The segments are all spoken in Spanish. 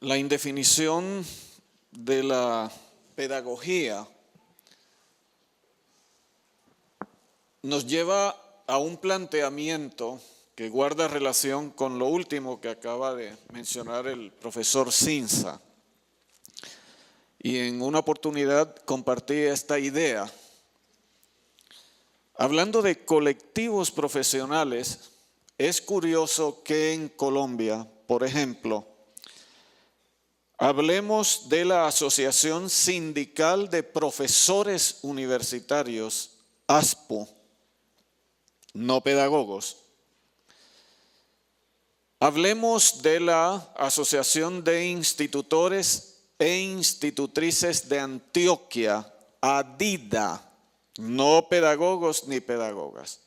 La indefinición de la pedagogía nos lleva a un planteamiento que guarda relación con lo último que acaba de mencionar el profesor Cinza. Y en una oportunidad compartí esta idea. Hablando de colectivos profesionales, es curioso que en Colombia, por ejemplo, hablemos de la Asociación Sindical de Profesores Universitarios, ASPO, no pedagogos. Hablemos de la Asociación de Institutores e Institutrices de Antioquia, ADIDA, no pedagogos ni pedagogas.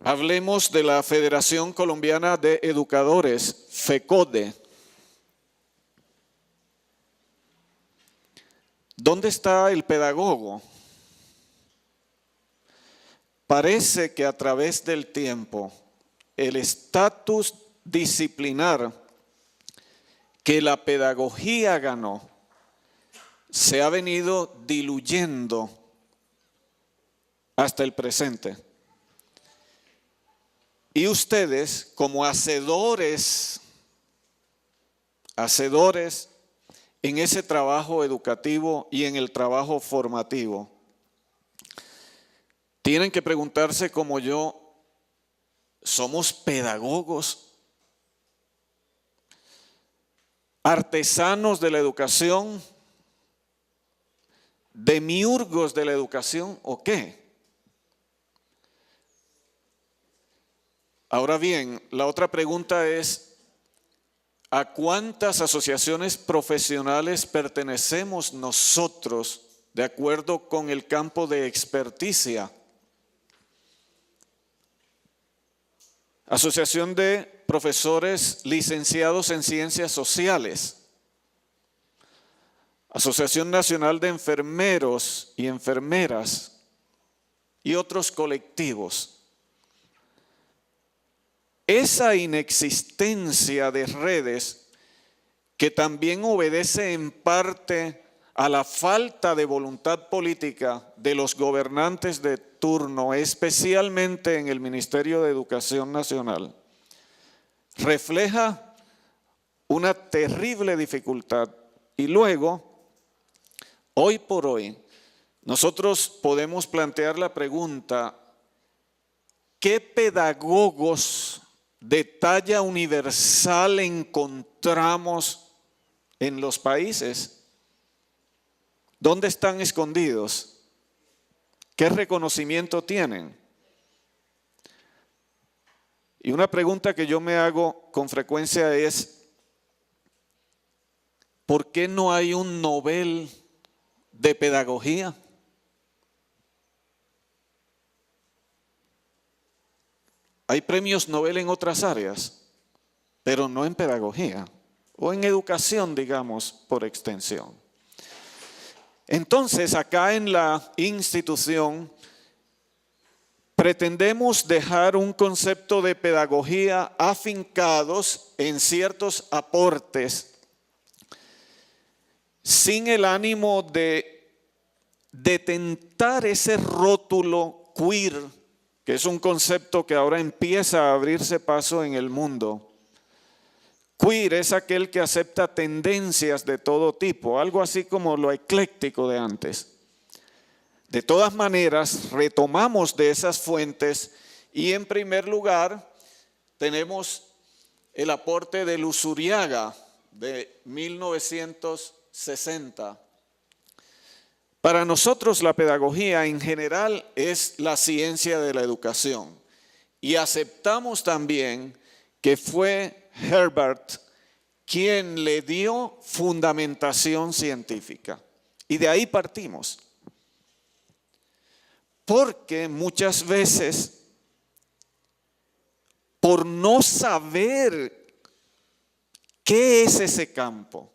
Hablemos de la Federación Colombiana de Educadores, FECODE. ¿Dónde está el pedagogo? Parece que a través del tiempo, el estatus disciplinar que la pedagogía ganó se ha venido diluyendo hasta el presente. Y ustedes, como hacedores en ese trabajo educativo y en el trabajo formativo, tienen que preguntarse como yo, ¿somos pedagogos? ¿Artesanos de la educación? ¿Demiurgos de la educación o qué? Ahora bien, la otra pregunta es, ¿a cuántas asociaciones profesionales pertenecemos nosotros de acuerdo con el campo de experticia? Asociación de Profesores Licenciados en Ciencias Sociales, Asociación Nacional de Enfermeros y Enfermeras y otros colectivos. Esa inexistencia de redes, que también obedece en parte a la falta de voluntad política de los gobernantes de turno, especialmente en el Ministerio de Educación Nacional, refleja una terrible dificultad. Y luego, hoy por hoy, nosotros podemos plantear la pregunta, ¿qué pedagogos de talla universal encontramos en los países? ¿Dónde están escondidos? ¿Qué reconocimiento tienen? Y una pregunta que yo me hago con frecuencia es, ¿por qué no hay un Nobel de pedagogía? Hay premios Nobel en otras áreas, pero no en pedagogía o en educación, digamos, por extensión. Entonces, acá en la institución pretendemos dejar un concepto de pedagogía afincados en ciertos aportes, sin el ánimo de detentar ese rótulo queer, que es un concepto que ahora empieza a abrirse paso en el mundo. Queer es aquel que acepta tendencias de todo tipo, algo así como lo ecléctico de antes. De todas maneras, retomamos de esas fuentes y en primer lugar tenemos el aporte de Luzuriaga de 1960. Para nosotros la pedagogía en general es la ciencia de la educación y aceptamos también que fue Herbert quien le dio fundamentación científica y de ahí partimos. Porque muchas veces por no saber qué es ese campo,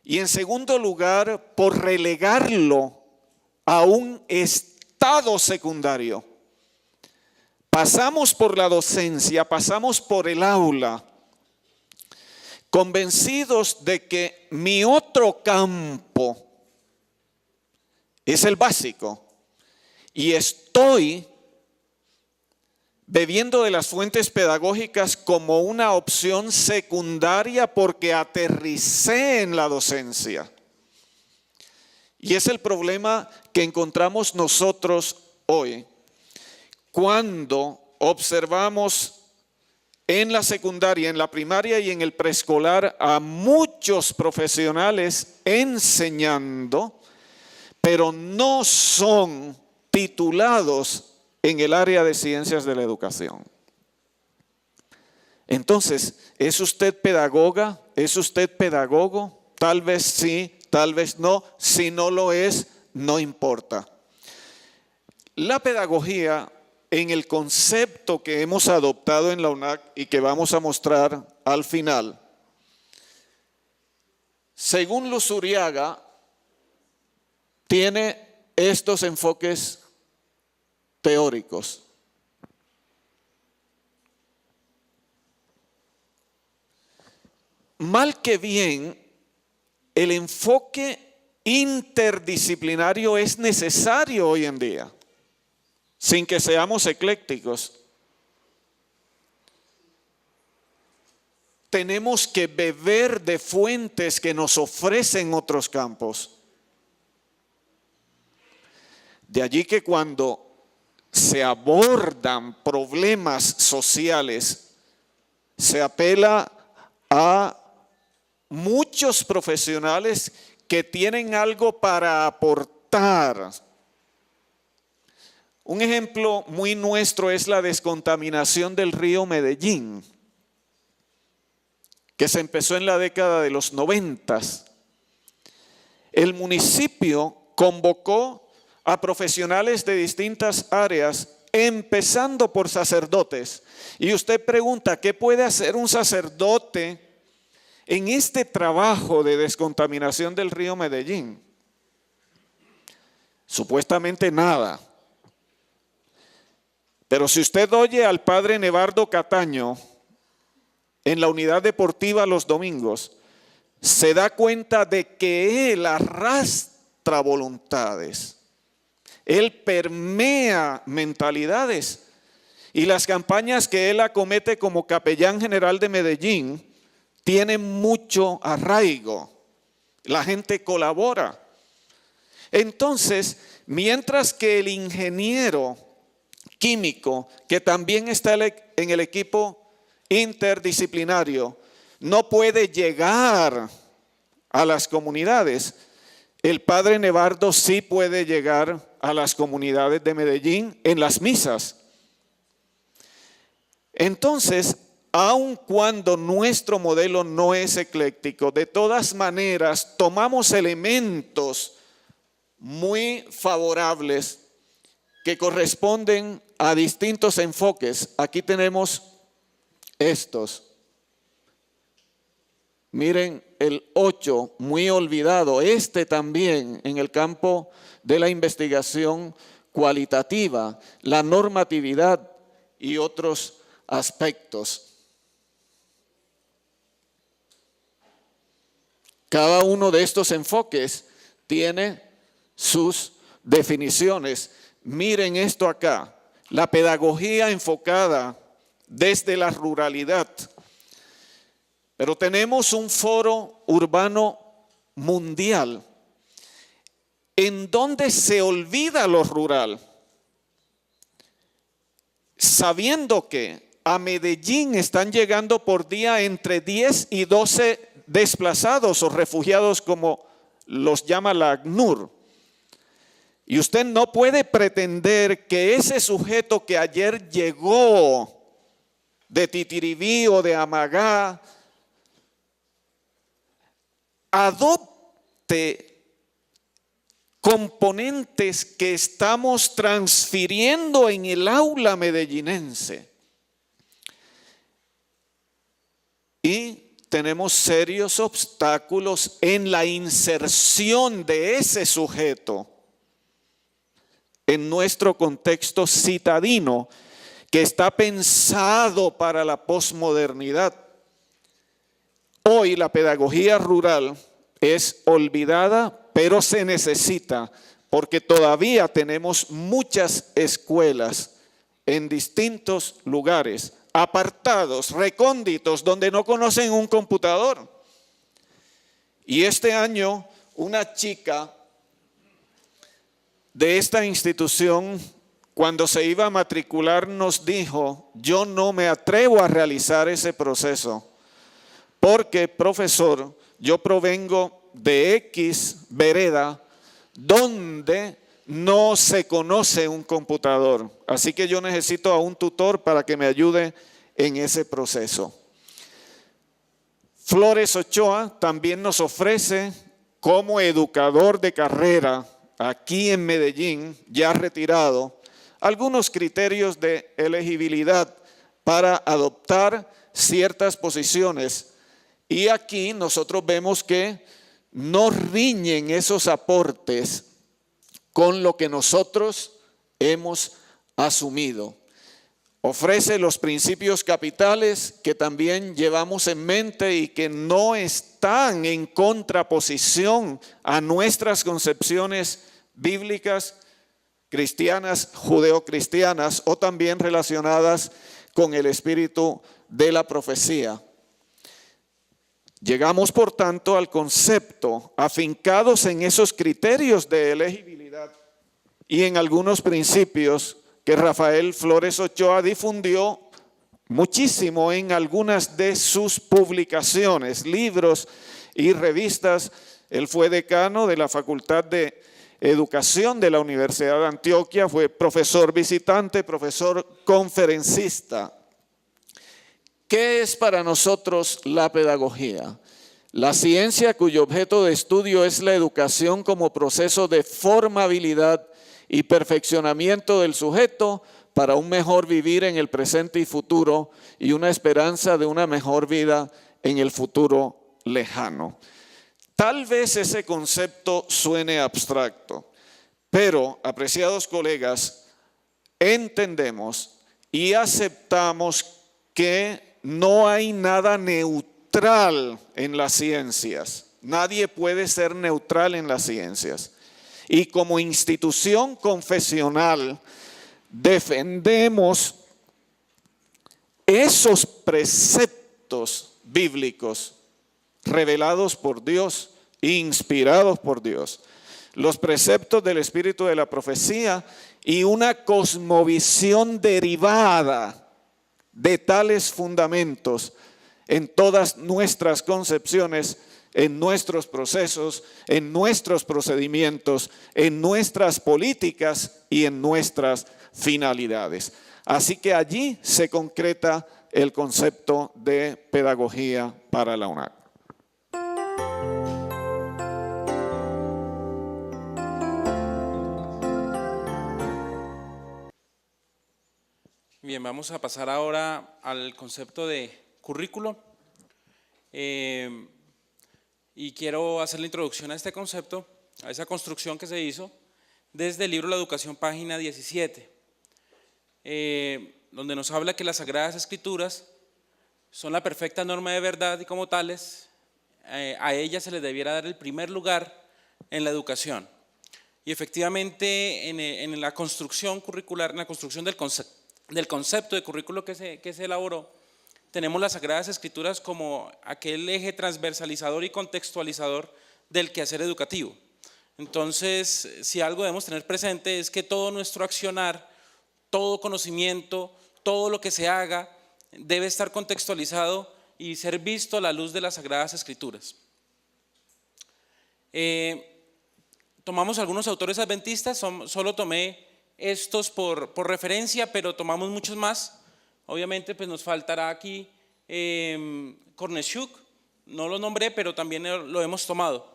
y en segundo lugar, por relegarlo a un estado secundario. Pasamos por la docencia, pasamos por el aula, convencidos de que mi otro campo es el básico y estoy bebiendo de las fuentes pedagógicas como una opción secundaria porque aterricé en la docencia. Y es el problema que encontramos nosotros hoy cuando observamos en la secundaria, en la primaria y en el preescolar a muchos profesionales enseñando, pero no son titulados en el área de ciencias de la educación. Entonces, ¿es usted pedagoga? ¿Es usted pedagogo? Tal vez sí, tal vez no. Si no lo es, no importa. La pedagogía, en el concepto que hemos adoptado en la UNAC y que vamos a mostrar al final, según Luzuriaga, tiene estos enfoques teóricos. Mal que bien, el enfoque interdisciplinario es necesario hoy en día, sin que seamos eclécticos. Tenemos que beber de fuentes que nos ofrecen otros campos. De allí que cuando se abordan problemas sociales, se apela a muchos profesionales que tienen algo para aportar. Un ejemplo muy nuestro es la descontaminación del río Medellín, que se empezó en la década de los 90. El municipio convocó a profesionales de distintas áreas, empezando por sacerdotes. Y usted pregunta, ¿qué puede hacer un sacerdote en este trabajo de descontaminación del río Medellín? Supuestamente nada. Pero si usted oye al padre Nevardo Cataño en la unidad deportiva los domingos, se da cuenta de que él arrastra voluntades. Él permea mentalidades. Y las campañas que él acomete como capellán general de Medellín tienen mucho arraigo. La gente colabora. Entonces, mientras que el ingeniero químico, que también está en el equipo interdisciplinario, no puede llegar a las comunidades, el padre Nevardo sí puede llegar a las comunidades de Medellín en las misas. Entonces, aun cuando nuestro modelo no es ecléctico, de todas maneras tomamos elementos muy favorables que corresponden a distintos enfoques. Aquí tenemos estos. Miren el 8, muy olvidado. Este también en el campo de la investigación cualitativa, la normatividad y otros aspectos. Cada uno de estos enfoques tiene sus definiciones. Miren esto acá, la pedagogía enfocada desde la ruralidad. Pero tenemos un foro urbano mundial en donde se olvida lo rural, sabiendo que a Medellín están llegando por día entre 10 y 12 desplazados o refugiados, como los llama la ACNUR. Y usted no puede pretender que ese sujeto que ayer llegó de Titiribí o de Amagá adopte componentes que estamos transfiriendo en el aula medellinense. Y tenemos serios obstáculos en la inserción de ese sujeto en nuestro contexto citadino, que está pensado para la posmodernidad. Hoy la pedagogía rural es olvidada, pero se necesita, porque todavía tenemos muchas escuelas en distintos lugares, apartados, recónditos, donde no conocen un computador. Y este año una chica de esta institución, cuando se iba a matricular, nos dijo: yo no me atrevo a realizar ese proceso, porque, profesor, yo provengo de X vereda donde no se conoce un computador. Así que yo necesito a un tutor para que me ayude en ese proceso. Flores Ochoa también nos ofrece, como educador de carrera aquí en Medellín, ya retirado, algunos criterios de elegibilidad para adoptar ciertas posiciones. Y aquí nosotros vemos que no riñen esos aportes con lo que nosotros hemos asumido. Ofrece los principios capitales que también llevamos en mente y que no están en contraposición a nuestras concepciones bíblicas, cristianas, judeocristianas, o también relacionadas con el espíritu de la profecía. Llegamos, por tanto, al concepto, afincados en esos criterios de elegibilidad y en algunos principios que Rafael Flores Ochoa difundió muchísimo en algunas de sus publicaciones, libros y revistas. Él fue decano de la Facultad de Educación de la Universidad de Antioquia, fue profesor visitante, profesor conferencista. ¿Qué es para nosotros la pedagogía? La ciencia cuyo objeto de estudio es la educación como proceso de formabilidad y perfeccionamiento del sujeto para un mejor vivir en el presente y futuro y una esperanza de una mejor vida en el futuro lejano. Tal vez ese concepto suene abstracto, pero, apreciados colegas, entendemos y aceptamos que no hay nada neutral en las ciencias. Nadie puede ser neutral en las ciencias. Y como institución confesional defendemos esos preceptos bíblicos revelados por Dios, inspirados por Dios, los preceptos del espíritu de la profecía y una cosmovisión derivada de tales fundamentos en todas nuestras concepciones, en nuestros procesos, en nuestros procedimientos, en nuestras políticas y en nuestras finalidades. Así que allí se concreta el concepto de pedagogía para la UNAC. Bien, vamos a pasar ahora al concepto de currículo. Y quiero hacer la introducción a este concepto, a esa construcción que se hizo desde el libro La Educación, página 17, donde nos habla que las Sagradas Escrituras son la perfecta norma de verdad y como tales, a ellas se les debiera dar el primer lugar en la educación. Y efectivamente en la construcción curricular, en la construcción del concepto de currículo que se elaboró, tenemos las Sagradas Escrituras como aquel eje transversalizador y contextualizador del quehacer educativo. Entonces, si algo debemos tener presente es que todo nuestro accionar, todo conocimiento, todo lo que se haga debe estar contextualizado y ser visto a la luz de las Sagradas Escrituras. Tomamos algunos autores adventistas, solo tomé estos por referencia, pero tomamos muchos más. Obviamente pues nos faltará aquí Kornesiuk, no lo nombré, pero también lo hemos tomado.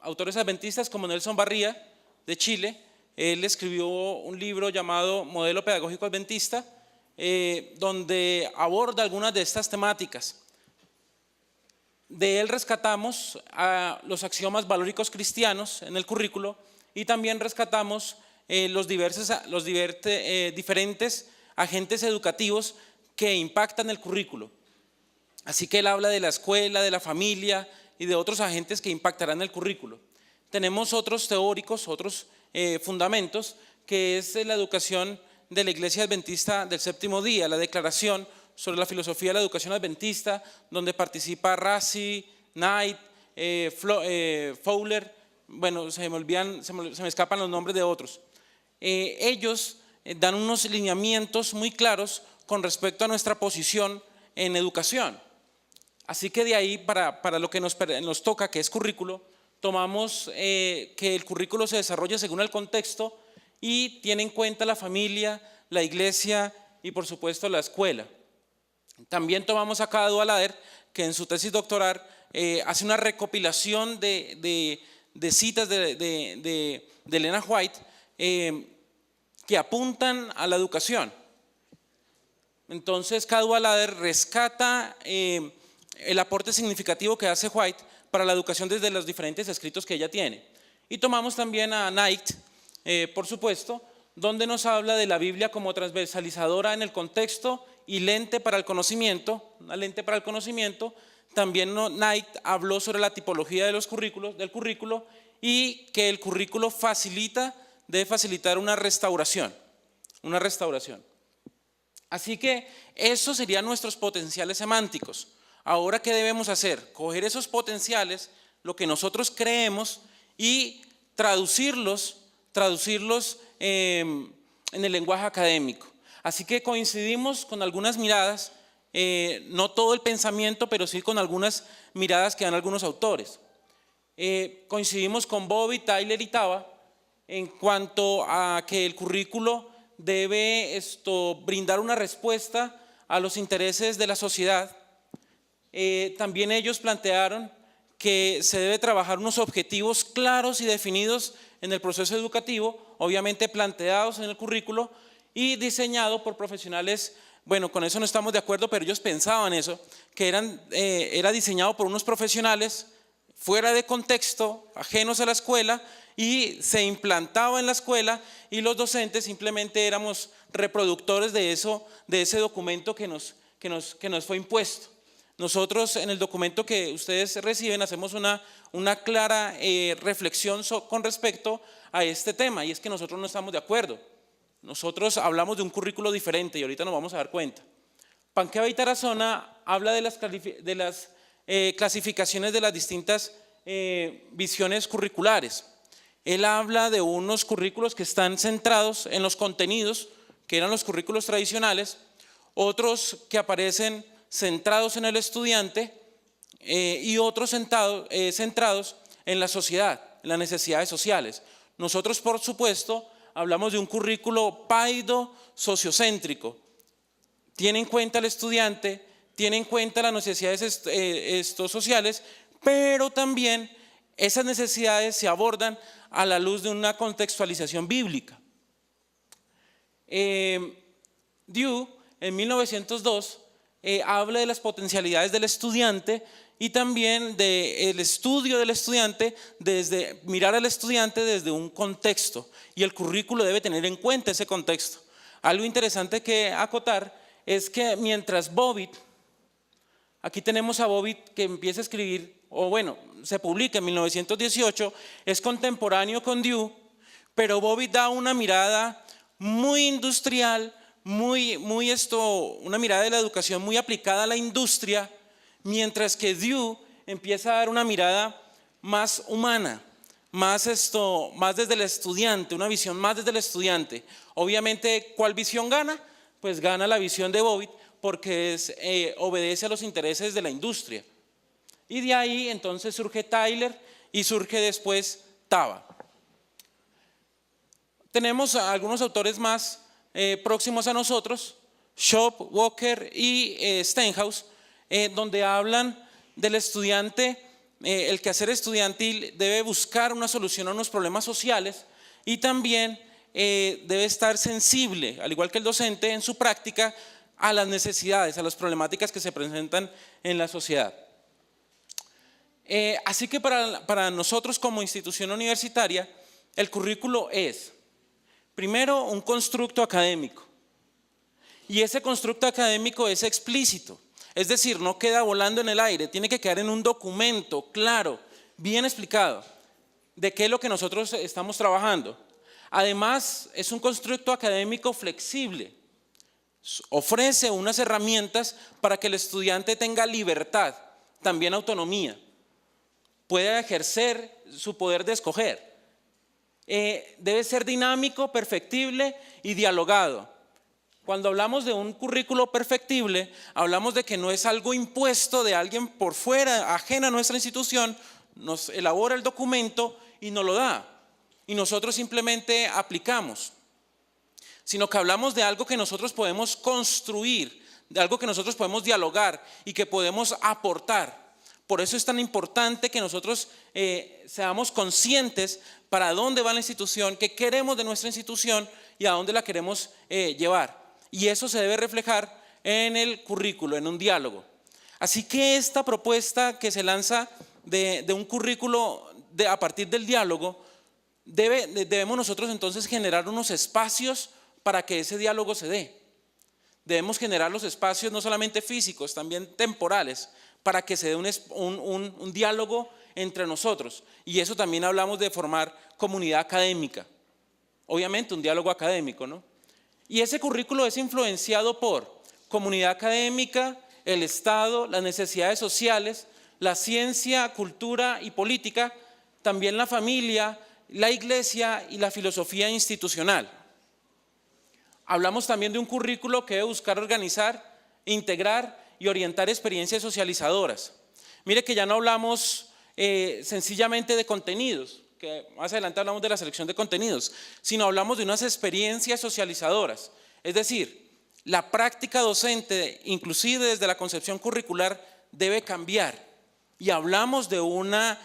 Autores adventistas como Nelson Barría, de Chile, él escribió un libro llamado Modelo Pedagógico Adventista, donde aborda algunas de estas temáticas. De él rescatamos a los axiomas valóricos cristianos en el currículo y también rescatamos los diferentes agentes educativos que impactan el currículo. Así que él habla de la escuela, de la familia y de otros agentes que impactarán el currículo. Tenemos otros teóricos, otros fundamentos, que es la educación de la Iglesia Adventista del Séptimo Día, la declaración sobre la filosofía de la educación adventista, donde participa Rassi, Knight, Fowler, bueno, se me escapan los nombres de otros. Ellos dan unos lineamientos muy claros con respecto a nuestra posición en educación. Así que de ahí, para lo que nos toca, que es currículo, tomamos que el currículo se desarrolla según el contexto y tiene en cuenta la familia, la iglesia y por supuesto la escuela. También tomamos acá a Dualader, que en su tesis doctoral hace una recopilación de citas de Elena White que apuntan a la educación. Entonces Cadwallader rescata el aporte significativo que hace White para la educación desde los diferentes escritos que ella tiene. Y tomamos también a Knight, por supuesto, donde nos habla de la Biblia como transversalizadora en el contexto y lente para el conocimiento, una lente para el conocimiento. También Knight habló sobre la tipología de del currículo y que el currículo debe facilitar una restauración. Así que esos serían nuestros potenciales semánticos. Ahora, ¿qué debemos hacer? Coger esos potenciales, lo que nosotros creemos, y traducirlos en el lenguaje académico. Así que coincidimos con algunas miradas, no todo el pensamiento, pero sí con algunas miradas que dan algunos autores. Coincidimos con Bobbitt, Tyler y Tava en cuanto a que el currículo debe brindar una respuesta a los intereses de la sociedad. También ellos plantearon que se debe trabajar unos objetivos claros y definidos en el proceso educativo, obviamente planteados en el currículo y diseñado por profesionales. Bueno, con eso no estamos de acuerdo, pero ellos pensaban eso, que era diseñado por unos profesionales fuera de contexto, ajenos a la escuela, y se implantaba en la escuela y los docentes simplemente éramos reproductores de ese documento que nos fue impuesto. Nosotros en el documento que ustedes reciben hacemos una clara reflexión con respecto a este tema, y es que nosotros no estamos de acuerdo. Nosotros hablamos de un currículo diferente y ahorita nos vamos a dar cuenta. Panqueva y Tarazona habla de las clasificaciones de las distintas visiones curriculares. Él habla de unos currículos que están centrados en los contenidos, que eran los currículos tradicionales, otros que aparecen centrados en el estudiante y otros centrados en la sociedad, en las necesidades sociales. Nosotros, por supuesto, hablamos de un currículo paido sociocéntrico. Tiene en cuenta al estudiante, tiene en cuenta las necesidades sociales, pero también esas necesidades se abordan a la luz de una contextualización bíblica. Dewey, en 1902, habla de las potencialidades del estudiante y también del estudio del estudiante, desde mirar al estudiante desde un contexto, y el currículo debe tener en cuenta ese contexto. Algo interesante que acotar es que mientras Bobbitt, aquí tenemos a Bobbitt que empieza a escribir, o bueno, se publica en 1918, es contemporáneo con Dewey, pero Bobbitt da una mirada muy industrial, una mirada de la educación muy aplicada a la industria, mientras que Dewey empieza a dar una mirada más humana, más desde el estudiante, una visión más desde el estudiante. Obviamente, ¿cuál visión gana? Pues gana la visión de Bobbitt, porque obedece a los intereses de la industria. Y de ahí entonces surge Tyler y surge después Tava. Tenemos a algunos autores más próximos a nosotros, Shop, Walker y Stenhouse, donde hablan del estudiante. El quehacer estudiantil debe buscar una solución a unos problemas sociales y también debe estar sensible, al igual que el docente en su práctica, a las necesidades, a las problemáticas que se presentan en la sociedad. Así que para nosotros como institución universitaria, el currículo es, primero, un constructo académico. Y ese constructo académico es explícito. Es decir, no queda volando en el aire, tiene que quedar en un documento claro, bien explicado, de qué es lo que nosotros estamos trabajando. Además, es un constructo académico flexible. Ofrece unas herramientas para que el estudiante tenga libertad, también autonomía, pueda ejercer su poder de escoger. Debe ser dinámico, perfectible y dialogado. Cuando hablamos de un currículo perfectible, hablamos de que no es algo impuesto de alguien por fuera, ajena a nuestra institución, nos elabora el documento y nos lo da. Y nosotros simplemente aplicamos. Sino que hablamos de algo que nosotros podemos construir, de algo que nosotros podemos dialogar y que podemos aportar. Por eso es tan importante que nosotros seamos conscientes para dónde va la institución, qué queremos de nuestra institución y a dónde la queremos llevar. Y eso se debe reflejar en el currículo, en un diálogo. Así que esta propuesta que se lanza de un currículo a partir del diálogo, debemos nosotros entonces generar unos espacios para que ese diálogo se dé. Debemos generar los espacios no solamente físicos, también temporales, para que se dé un diálogo entre nosotros. Y eso también hablamos de formar comunidad académica. Obviamente un diálogo académico, ¿no? Y ese currículo es influenciado por comunidad académica, el Estado, las necesidades sociales, la ciencia, cultura y política, también la familia, la iglesia y la filosofía institucional. Hablamos también de un currículo que debe buscar organizar, integrar y orientar experiencias socializadoras. Mire que ya no hablamos sencillamente de contenidos, que más adelante hablamos de la selección de contenidos, sino hablamos de unas experiencias socializadoras. Es decir, la práctica docente, inclusive desde la concepción curricular, debe cambiar. Y hablamos de una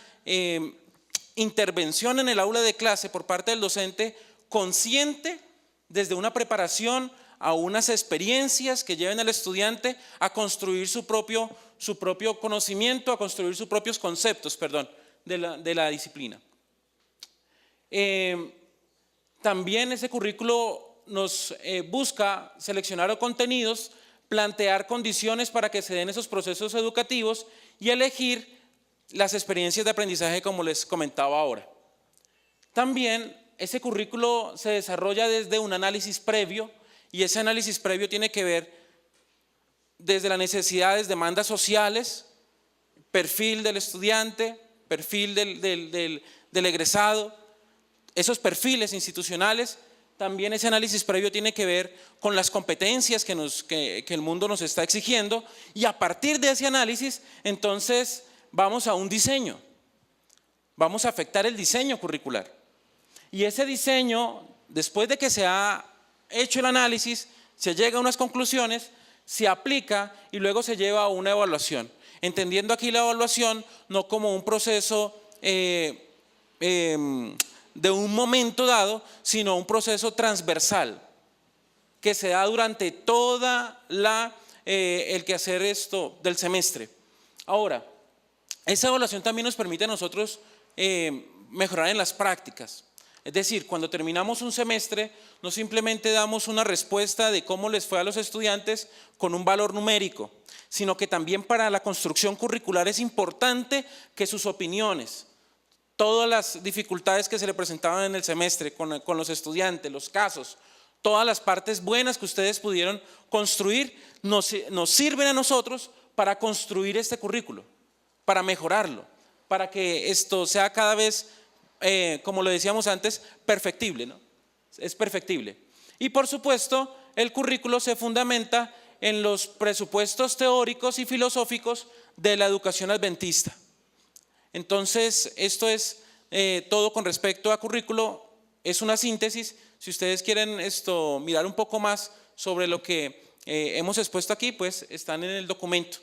intervención en el aula de clase por parte del docente consciente desde una preparación a unas experiencias que lleven al estudiante a construir su propio conocimiento, a construir sus propios conceptos, de la disciplina. También ese currículo nos busca seleccionar contenidos, plantear condiciones para que se den esos procesos educativos y elegir las experiencias de aprendizaje como les comentaba ahora. También ese currículo se desarrolla desde un análisis previo y ese análisis previo tiene que ver desde las necesidades, demandas sociales, perfil del estudiante, perfil del egresado, esos perfiles institucionales. También ese análisis previo tiene que ver con las competencias que el mundo nos está exigiendo y a partir de ese análisis entonces vamos a un diseño, vamos a afectar el diseño curricular. Y ese diseño, después de que se ha hecho el análisis, se llega a unas conclusiones, se aplica y luego se lleva a una evaluación. Entendiendo aquí la evaluación no como un proceso de un momento dado, sino un proceso transversal que se da durante toda el quehacer del semestre. Ahora, esa evaluación también nos permite a nosotros mejorar en las prácticas. Es decir, cuando terminamos un semestre, no simplemente damos una respuesta de cómo les fue a los estudiantes con un valor numérico, sino que también para la construcción curricular es importante que sus opiniones, todas las dificultades que se le presentaban en el semestre con los estudiantes, los casos, todas las partes buenas que ustedes pudieron construir, nos sirven a nosotros para construir este currículo, para mejorarlo, para que esto sea cada vez, como lo decíamos antes, perfectible, ¿no? Es perfectible. Y por supuesto, el currículo se fundamenta en los presupuestos teóricos y filosóficos de la educación adventista. Entonces, esto es todo con respecto a currículo, es una síntesis. Si ustedes quieren mirar un poco más sobre lo que hemos expuesto aquí, pues están en el documento.